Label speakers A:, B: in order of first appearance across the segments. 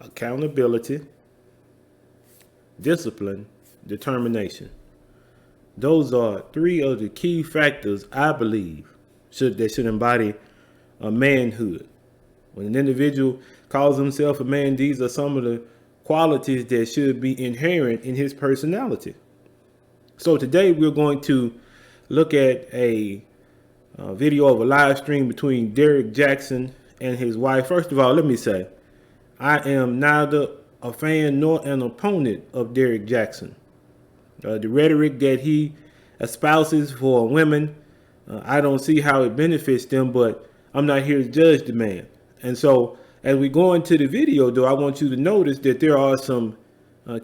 A: accountability, discipline, determination. Those are three of the key factors I believe should embody a manhood. When an individual calls himself a man, these are some of the qualities that should be inherent in his personality. So today we're going to look at a video of a live stream between Derrick Jaxn and his wife. First of all, let me say, I am neither a fan nor an opponent of Derrick Jaxn. The rhetoric that he espouses for women, I don't see how it benefits them, but I'm not here to judge the man. And so as we go into the video, though, I want you to notice that there are some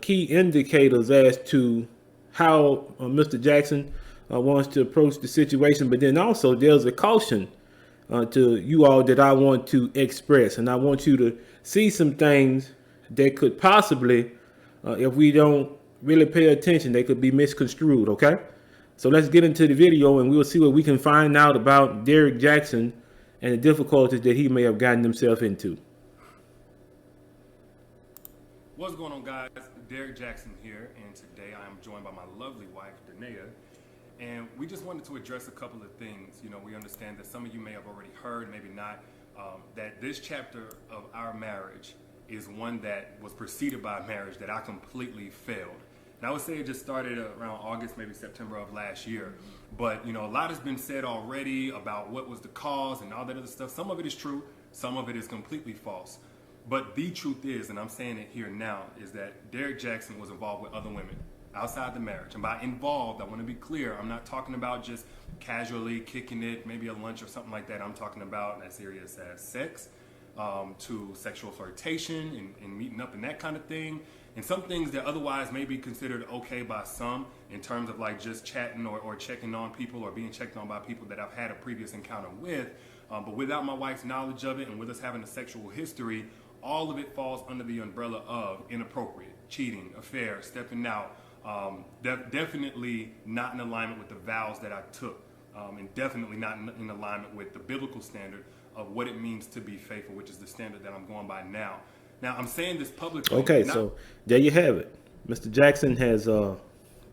A: key indicators as to how Mr. Jaxn wants to approach the situation. But then also there's a caution to you all that I want to express. And I want you to see some things that could possibly, if we don't really pay attention, they could be misconstrued, okay? So let's get into the video and we'll see what we can find out about Derrick Jaxn and the difficulties that he may have gotten himself into.
B: What's going on, guys? Derrick Jaxn here, and today I am joined by my lovely wife, Danaea, and we just wanted to address a couple of things. You know, we understand that some of you may have already heard, maybe not, that this chapter of our marriage is one that was preceded by a marriage that I completely failed. And I would say it just started around August, maybe September of last year. But, you know, a lot has been said already about what was the cause and all that other stuff. Some of it is true, some of it is completely false. But the truth is, and I'm saying it here now, is that Derrick Jaxn was involved with other women outside the marriage. And by involved, I want to be clear, I'm not talking about just casually kicking it, maybe a lunch or something like that. I'm talking about as serious as sex, to sexual flirtation and meeting up and that kind of thing. And some things that otherwise may be considered okay by some in terms of like just chatting or checking on people or being checked on by people that I've had a previous encounter with. But without my wife's knowledge of it and with us having a sexual history, all of it falls under the umbrella of inappropriate, cheating, affair, stepping out, definitely not in alignment with the vows that I took, and definitely not in alignment with the biblical standard of what it means to be faithful, which is the standard that I'm going by now. Now, I'm saying this publicly.
A: Okay, so there you have it. Mr. Jaxn has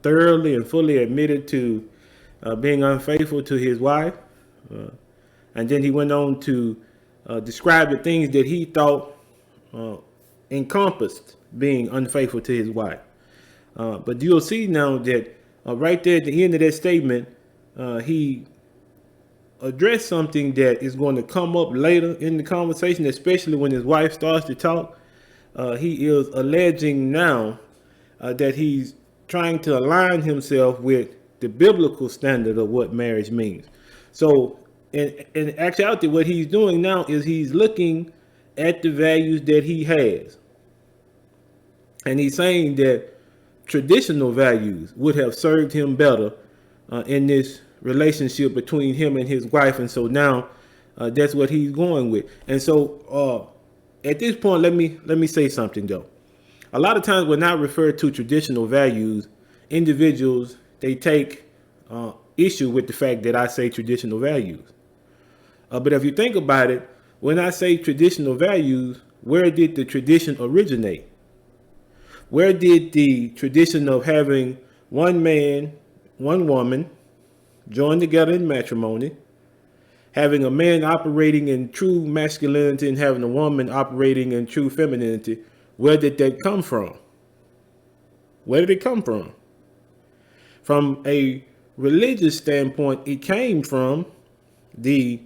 A: thoroughly and fully admitted to being unfaithful to his wife. And then he went on to describe the things that he thought encompassed being unfaithful to his wife. But you'll see now that right there at the end of that statement, he addressed something that is going to come up later in the conversation, especially when his wife starts to talk. He is alleging now that he's trying to align himself with the biblical standard of what marriage means. So in actuality, what he's doing now is he's looking at the values that he has. And he's saying that traditional values would have served him better in this relationship between him and his wife. And so now that's what he's going with. And so at this point, let me say something, though. A lot of times when I refer to traditional values, individuals, they take issue with the fact that I say traditional values. But if you think about it, when I say traditional values, where did the tradition originate? Where did the tradition of having one man, one woman joined together in matrimony, having a man operating in true masculinity and having a woman operating in true femininity, where did that come from? Where did it come from? From a religious standpoint, it came from the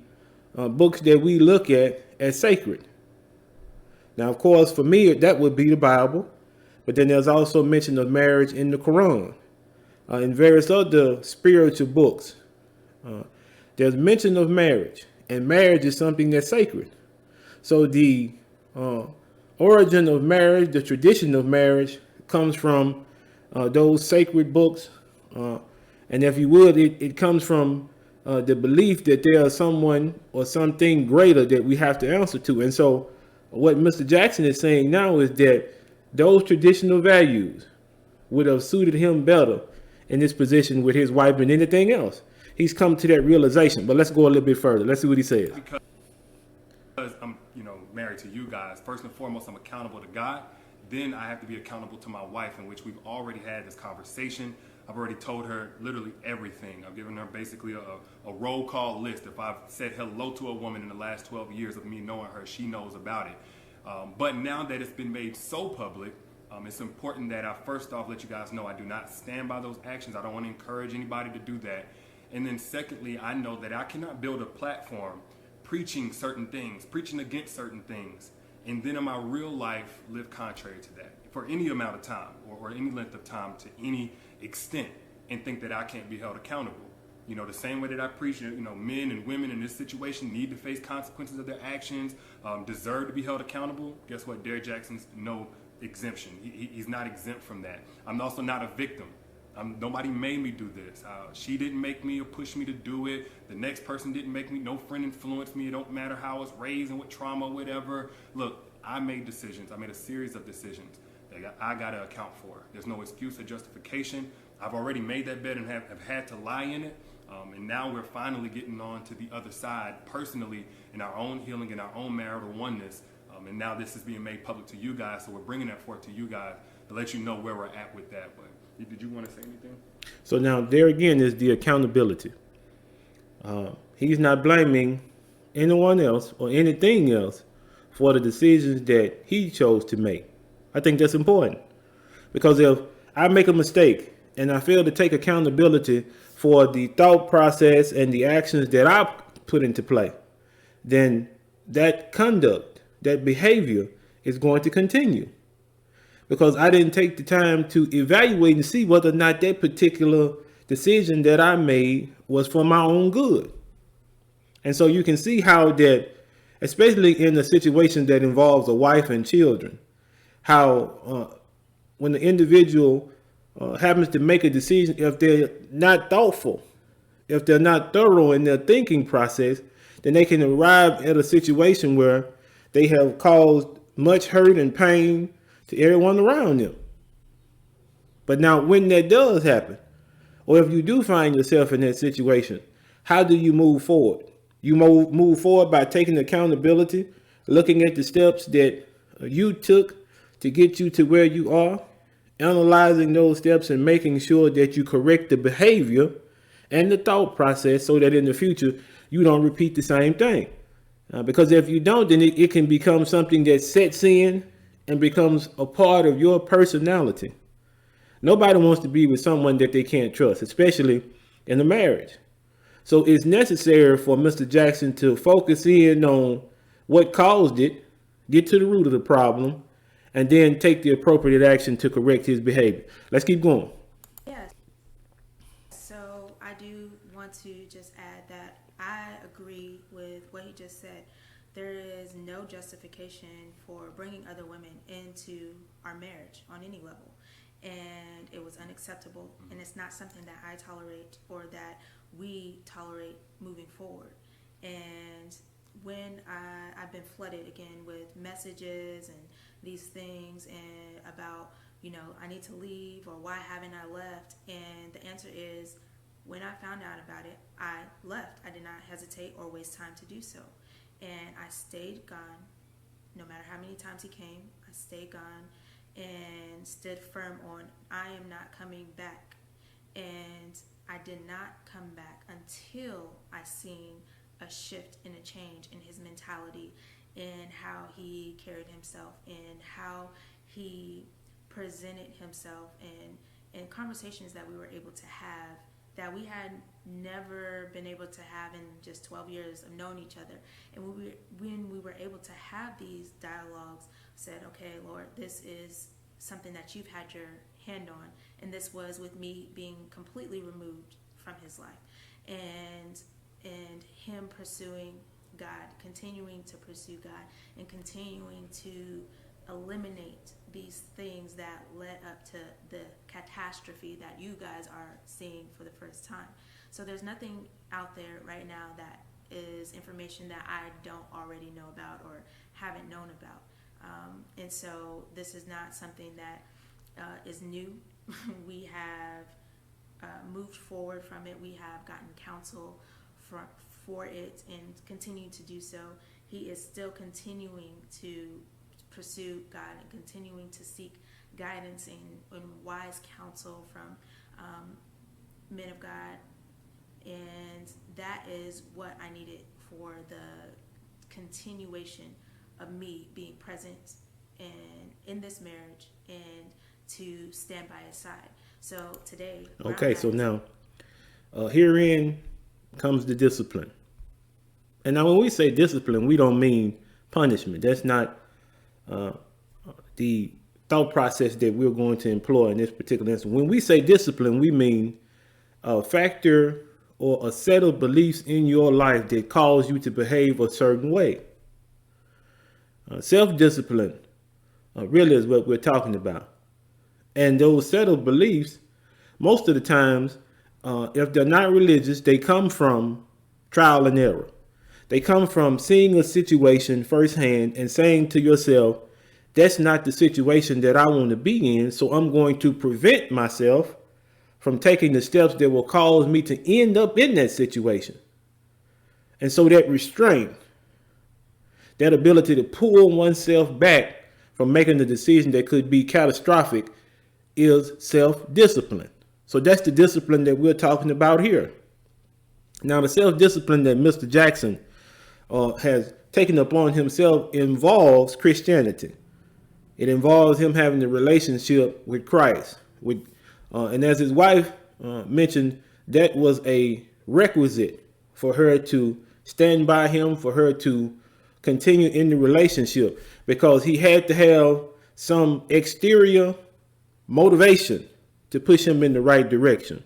A: books that we look at as sacred. Now, of course, for me, that would be the Bible. But then there's also mention of marriage in the Quran and various other spiritual books. There's mention of marriage, and marriage is something that's sacred. So the origin of marriage, the tradition of marriage, comes from those sacred books. And if you would, it comes from the belief that there is someone or something greater that we have to answer to. And so what Mr. Jaxn is saying now is that those traditional values would have suited him better in this position with his wife than anything else. He's come to that realization. But let's go a little bit further. Let's see what he says.
B: Because I'm, married married to you guys. First and foremost, I'm accountable to God. Then I have to be accountable to my wife, in which we've already had this conversation. I've already told her literally everything. I've given her basically a roll call list. If I've said hello to a woman in the last 12 years of me knowing her, she knows about it. But now that it's been made so public, it's important that I first off let you guys know I do not stand by those actions. I don't want to encourage anybody to do that. And then secondly, I know that I cannot build a platform preaching certain things, preaching against certain things, and then in my real life live contrary to that for any amount of time or any length of time to any extent, and think that I can't be held accountable. You know, the same way that I preach, you know, men and women in this situation need to face consequences of their actions, deserve to be held accountable. Guess what? Derrick Jaxn's no exemption. He's not exempt from that. I'm also not a victim. Nobody made me do this. She didn't make me or push me to do it. The next person didn't make me. No friend influenced me. It don't matter how I was raised and what trauma, whatever. Look, I made decisions. I made a series of decisions that I got to account for. There's no excuse or justification. I've already made that bed and have had to lie in it. And now we're finally getting on to the other side personally in our own healing, in our own marital oneness. And now this is being made public to you guys. So we're bringing that forth to you guys to let you know where we're at with that. But did you want to say anything?
A: So now there again is the accountability. He's not blaming anyone else or anything else for the decisions that he chose to make. I think that's important, because if I make a mistake and I fail to take accountability for the thought process and the actions that I put into play, then that conduct, that behavior is going to continue, because I didn't take the time to evaluate and see whether or not that particular decision that I made was for my own good. And so you can see how that, especially in a situation that involves a wife and children, how when the individual happens to make a decision, if they're not thoughtful, if they're not thorough in their thinking process, then they can arrive at a situation where they have caused much hurt and pain to everyone around them. But now when that does happen, or if you do find yourself in that situation, how do you move forward? You move forward by taking accountability, looking at the steps that you took to get you to where you are, analyzing those steps and making sure that you correct the behavior and the thought process so that in the future you don't repeat the same thing. Because if you don't, then it can become something that sets in and becomes a part of your personality. Nobody wants to be with someone that they can't trust, especially in a marriage. So it's necessary for Mr. Jaxn to focus in on what caused it, get to the root of the problem, and then take the appropriate action to correct his behavior. Let's keep going.
C: Yes. So I do want to just add that I agree with what he just said. There is no justification for bringing other women into our marriage on any level. And it was unacceptable. And it's not something that I tolerate or that we tolerate moving forward. And when I've been flooded again with messages and these things and about, you know, I need to leave or why haven't I left? And the answer is, when I found out about it, I left. I did not hesitate or waste time to do so. And I stayed gone. No matter how many times he came, I stayed gone and stood firm on, I am not coming back. And I did not come back until I seen a shift and a change in his mentality, in how he carried himself, in how he presented himself, and conversations that we were able to have that we had never been able to have in just 12 years of knowing each other. And when we were able to have these dialogues, said, okay, Lord, this is something that you've had your hand on. And this was with me being completely removed from his life. And him pursuing God, continuing to pursue God, and continuing to eliminate these things that led up to the catastrophe that you guys are seeing for the first time. So there's nothing out there right now that is information that I don't already know about or haven't known about. And so this is not something that is new. We have moved forward from it. We have gotten counsel for it and continue to do so. he is still continuing to pursue God and continuing to seek guidance and wise counsel from men of God. And that is what I needed for the continuation of me being present in this marriage and to stand by his side. So today,
A: Okay, so now herein comes the discipline. And now when we say discipline, we don't mean punishment. That's not the thought process that we're going to employ in this particular instance. When we say discipline, we mean a factor or a set of beliefs in your life that cause you to behave a certain way. Self-discipline really is what we're talking about. And those set of beliefs, most of the times, if they're not religious, they come from trial and error. They come from seeing a situation firsthand and saying to yourself, that's not the situation that I want to be in, so I'm going to prevent myself from taking the steps that will cause me to end up in that situation. And so that restraint, that ability to pull oneself back from making a decision that could be catastrophic, is self-discipline. So that's the discipline that we're talking about here. Now, the self-discipline that Mr. Jaxn has taken upon himself involves Christianity. It involves him having a relationship with Christ. And as his wife mentioned, that was a requisite for her to stand by him, for her to continue in the relationship, because he had to have some exterior motivation to push him in the right direction.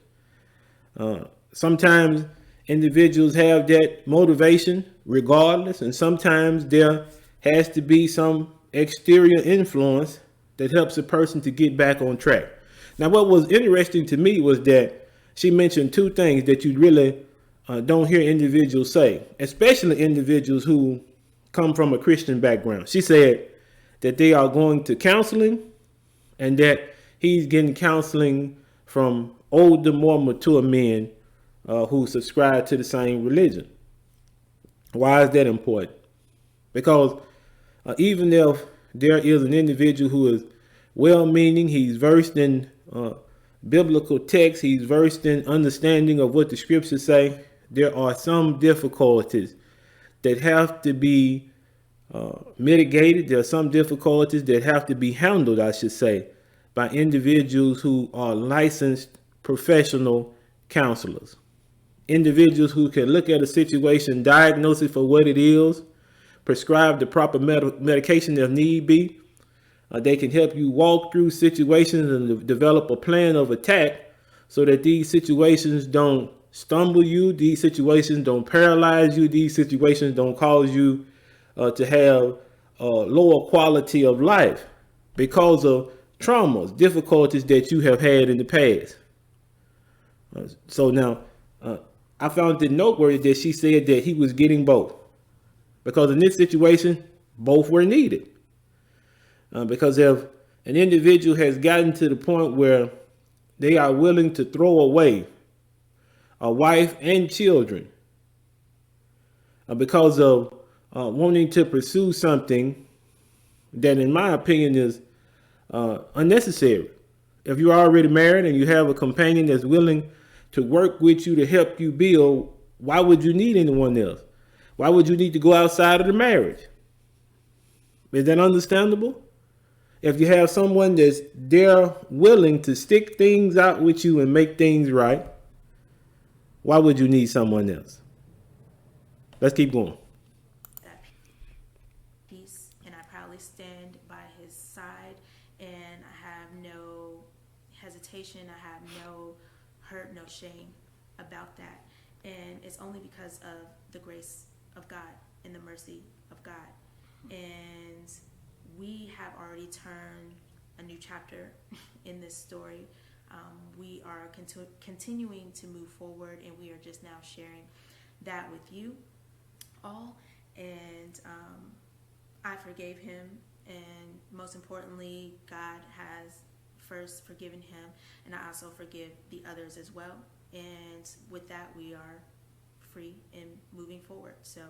A: Sometimes individuals have that motivation regardless, and sometimes there has to be some exterior influence that helps a person to get back on track. Now, what was interesting to me was that she mentioned two things that you really don't hear individuals say, especially individuals who come from a Christian background. She said that they are going to counseling and that he's getting counseling from older, more mature men who subscribe to the same religion. Why is that important? Because even if there is an individual who is well-meaning, he's versed in biblical text, he's versed in understanding of what the scriptures say, there are some difficulties that have to be mitigated. There are some difficulties that have to be handled, I should say, by individuals who are licensed professional counselors. Individuals who can look at a situation, diagnose it for what it is, prescribe the proper medication if need be. They can help you walk through situations and develop a plan of attack so that these situations don't stumble you, these situations don't paralyze you, these situations don't cause you to have a lower quality of life because of traumas, difficulties that you have had in the past. So now, I found it noteworthy that she said that he was getting both. Because in this situation, both were needed. Because if an individual has gotten to the point where they are willing to throw away a wife and children because of wanting to pursue something that, in my opinion, is unnecessary. If you're already married and you have a companion that's willing to work with you to help you build, why would you need anyone else? Why would you need to go outside of the marriage? Is that understandable? If you have someone that's there willing to stick things out with you and make things right, why would you need someone else? Let's keep going.
C: That peace, and I proudly stand by his side, and I have no hesitation, I have no hurt, no shame about that. And it's only because of the grace of God and the mercy of God. And we have already turned a new chapter in this story. We are continuing to move forward, and we are just now sharing that with you all. And I forgave him, and most importantly, God has first forgiven him, and I also forgive the others as well. And with that, we are free and moving forward. So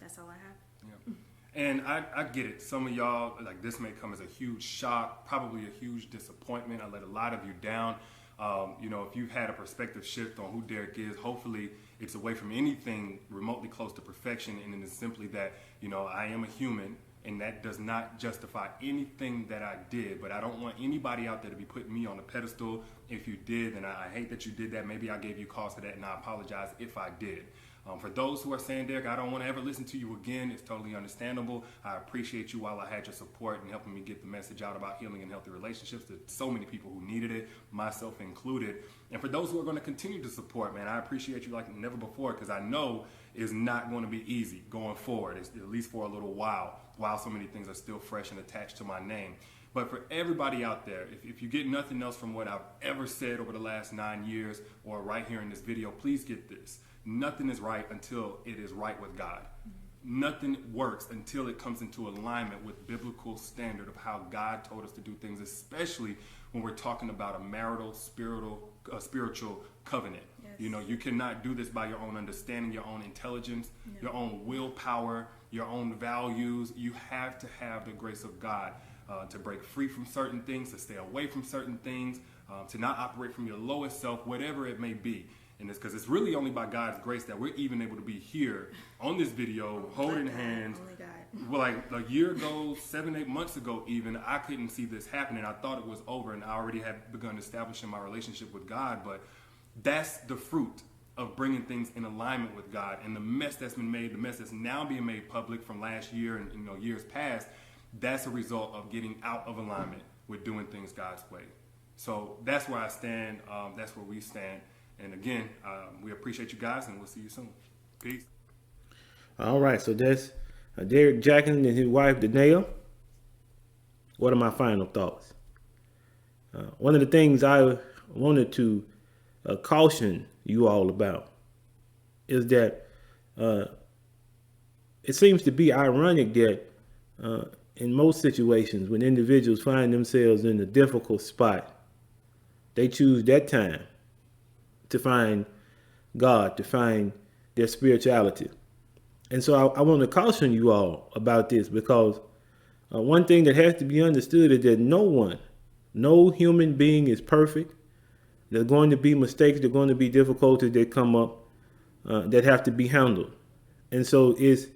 C: that's all I have.
B: Yeah. And I get it. Some of y'all, like, this may come as a huge shock, probably a huge disappointment. I let a lot of you down. If you've had a perspective shift on who Derrick is, hopefully it's away from anything remotely close to perfection. And it is simply that, I am a human, and that does not justify anything that I did. But I don't want anybody out there to be putting me on a pedestal. If you did, then I hate that you did that. Maybe I gave you cause for that, and I apologize if I did. For those who are saying, Derrick, I don't want to ever listen to you again, it's totally understandable. I appreciate you while I had your support and helping me get the message out about healing and healthy relationships to so many people who needed it, myself included. And for those who are going to continue to support, man, I appreciate you like never before, because I know it's not going to be easy going forward, at least for a little while so many things are still fresh and attached to my name. But for everybody out there, if you get nothing else from what I've ever said over the last 9 years or right here in this video, please get this. Nothing is right until it is right with God. Nothing works until it comes into alignment with biblical standard of how God told us to do things, especially when we're talking about a marital, spiritual covenant. Yes. You cannot do this by your own understanding, your own intelligence, your own willpower, your own values. You have to have the grace of God to break free from certain things, to stay away from certain things, to not operate from your lowest self, whatever it may be. And it's because it's really only by God's grace that we're even able to be here on this video, holding hands. Well, like a year ago, 7-8 months ago even, I couldn't see this happening. I thought it was over, and I already had begun establishing my relationship with God. But that's the fruit of bringing things in alignment with God. And the mess that's been made, the mess that's now being made public from last year and years past, that's a result of getting out of alignment with doing things God's way. So that's where I stand. That's where we stand. And again, we appreciate you guys, and we'll see you soon. Peace.
A: All right, so that's Derrick Jaxn and his wife, Danae. What are my final thoughts? One of the things I wanted to caution you all about is that it seems to be ironic that in most situations, when individuals find themselves in a difficult spot, they choose that time to find God, to find their spirituality. And so I want to caution you all about this, because one thing that has to be understood is that no human being is perfect. There's going to be mistakes, there's going to be difficulties that come up that have to be handled. And so it's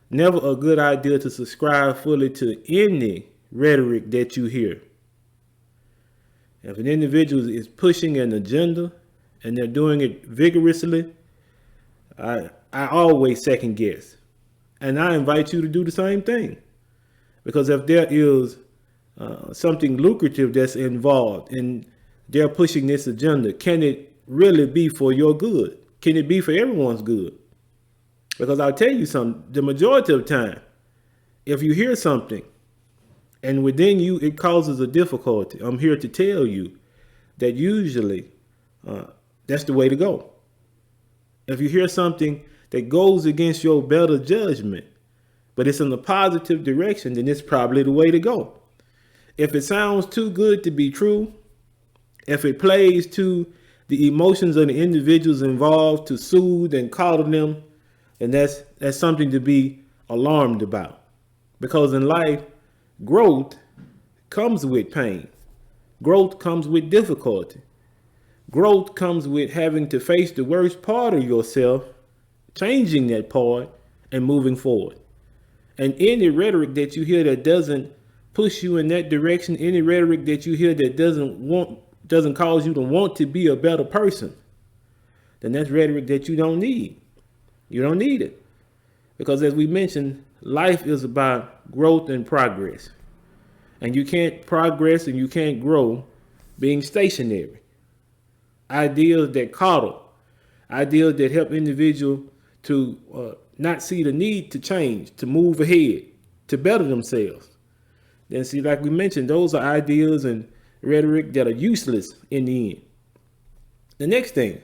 A: never a good idea to subscribe fully to any rhetoric that you hear. If an individual is pushing an agenda and they're doing it vigorously, I always second guess. And I invite you to do the same thing. Because if there is something lucrative that's involved and they're pushing this agenda, can it really be for your good? Can it be for everyone's good? Because I'll tell you something, the majority of the time, if you hear something and within you it causes a difficulty, I'm here to tell you that usually that's the way to go. If you hear something that goes against your better judgment, but it's in a positive direction, then it's probably the way to go. If it sounds too good to be true, if it plays to the emotions of the individuals involved to soothe and coddle them, then that's something to be alarmed about. Because in life, growth comes with pain. Growth comes with difficulty. Growth comes with having to face the worst part of yourself, changing that part, and moving forward. And any rhetoric that you hear that doesn't push you in that direction, any rhetoric that you hear that doesn't cause you to want to be a better person, then that's rhetoric that you don't need. You don't need it. Because as we mentioned, life is about growth and progress. And you can't progress and you can't grow being stationary. Ideas that coddle, ideas that help individuals to not see the need to change, to move ahead, to better themselves. Then see, like we mentioned, those are ideas and rhetoric that are useless in the end. The next thing,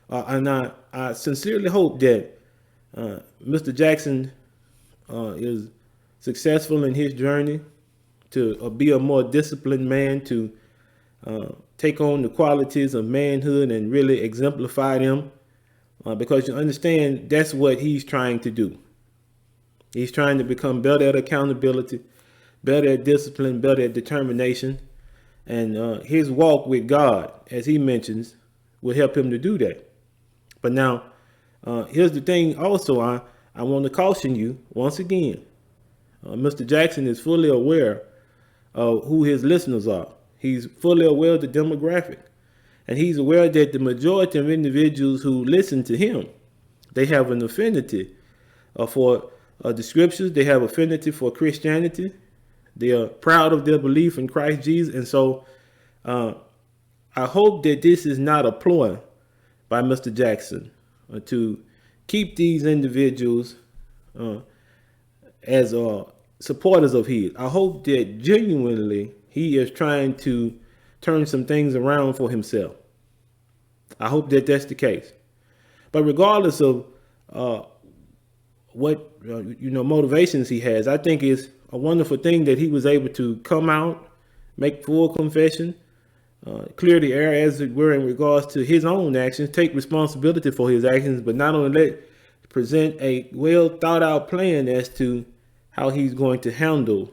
A: and I sincerely hope that Mr. Jaxn is successful in his journey to be a more disciplined man, to take on the qualities of manhood and really exemplify them, because you understand that's what he's trying to do. He's trying to become better at accountability, better at discipline, better at determination. And his walk with God, as he mentions, will help him to do that. But now, here's the thing also, I want to caution you once again. Mr. Jaxn is fully aware of who his listeners are. He's fully aware of the demographic. And he's aware that the majority of individuals who listen to him, they have an affinity for the scriptures. They have affinity for Christianity. They are proud of their belief in Christ Jesus. And so I hope that this is not a ploy by Mr. Jaxn to keep these individuals as supporters of his. I hope that genuinely he is trying to turn some things around for himself. I hope that that's the case. But regardless of what motivations he has, I think it's a wonderful thing that he was able to come out, make full confession, clear the air, as it were, in regards to his own actions, take responsibility for his actions, but not only present a well thought out plan as to how he's going to handle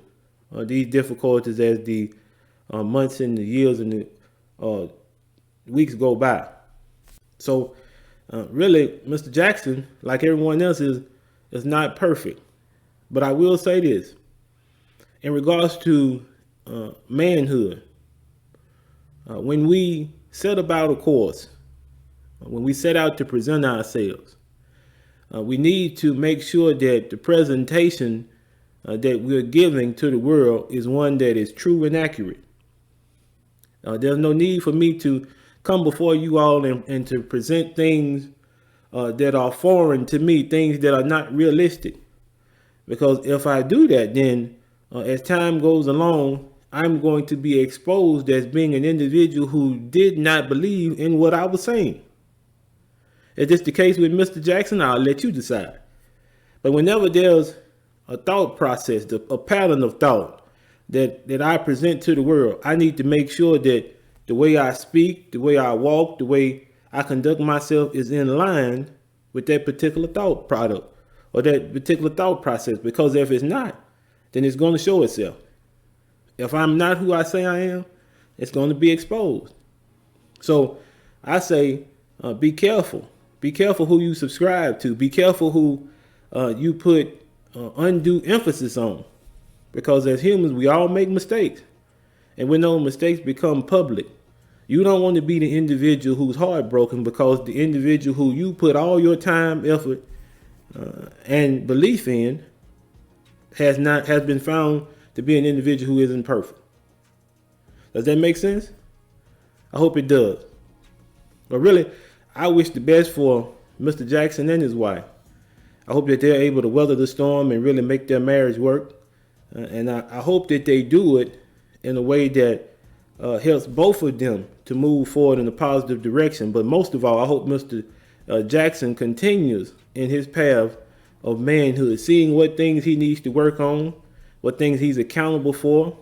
A: these difficulties as the months and the years and the weeks go by. So really, Mr. Jaxn, like everyone else, is not perfect. But I will say this. In regards to manhood, when we set about a course, when we set out to present ourselves, we need to make sure that the presentation that we're giving to the world is one that is true and accurate. There's no need for me to come before you all and to present things that are foreign to me, things that are not realistic. Because if I do that, then as time goes along, I'm going to be exposed as being an individual who did not believe in what I was saying. If it's the case with Mr. Jaxn, I'll let you decide. But whenever there's a thought process, a pattern of thought that I present to the world, I need to make sure that the way I speak, the way I walk, the way I conduct myself is in line with that particular thought product or that particular thought process. Because if it's not, then it's going to show itself. If I'm not who I say I am, it's going to be exposed. So I say, be careful. Be careful who you subscribe to. Be careful who you put undue emphasis on. Because as humans, we all make mistakes. And when those mistakes become public, you don't want to be the individual who's heartbroken because the individual who you put all your time, effort, and belief in has been found to be an individual who isn't perfect. Does that make sense? I hope it does. But really, I wish the best for Mr. Jaxn and his wife. I hope that they're able to weather the storm and really make their marriage work. And I hope that they do it in a way that helps both of them to move forward in a positive direction. But most of all, I hope Mr. Jaxn continues in his path of manhood, seeing what things he needs to work on, what things he's accountable for,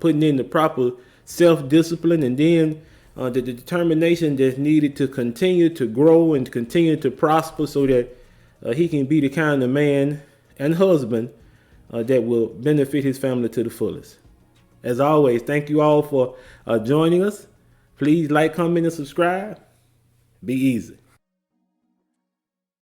A: putting in the proper self-discipline, and then the determination that's needed to continue to grow and continue to prosper so that he can be the kind of man and husband that will benefit his family to the fullest. As always, thank you all for joining us. Please like, comment, and subscribe. Be easy.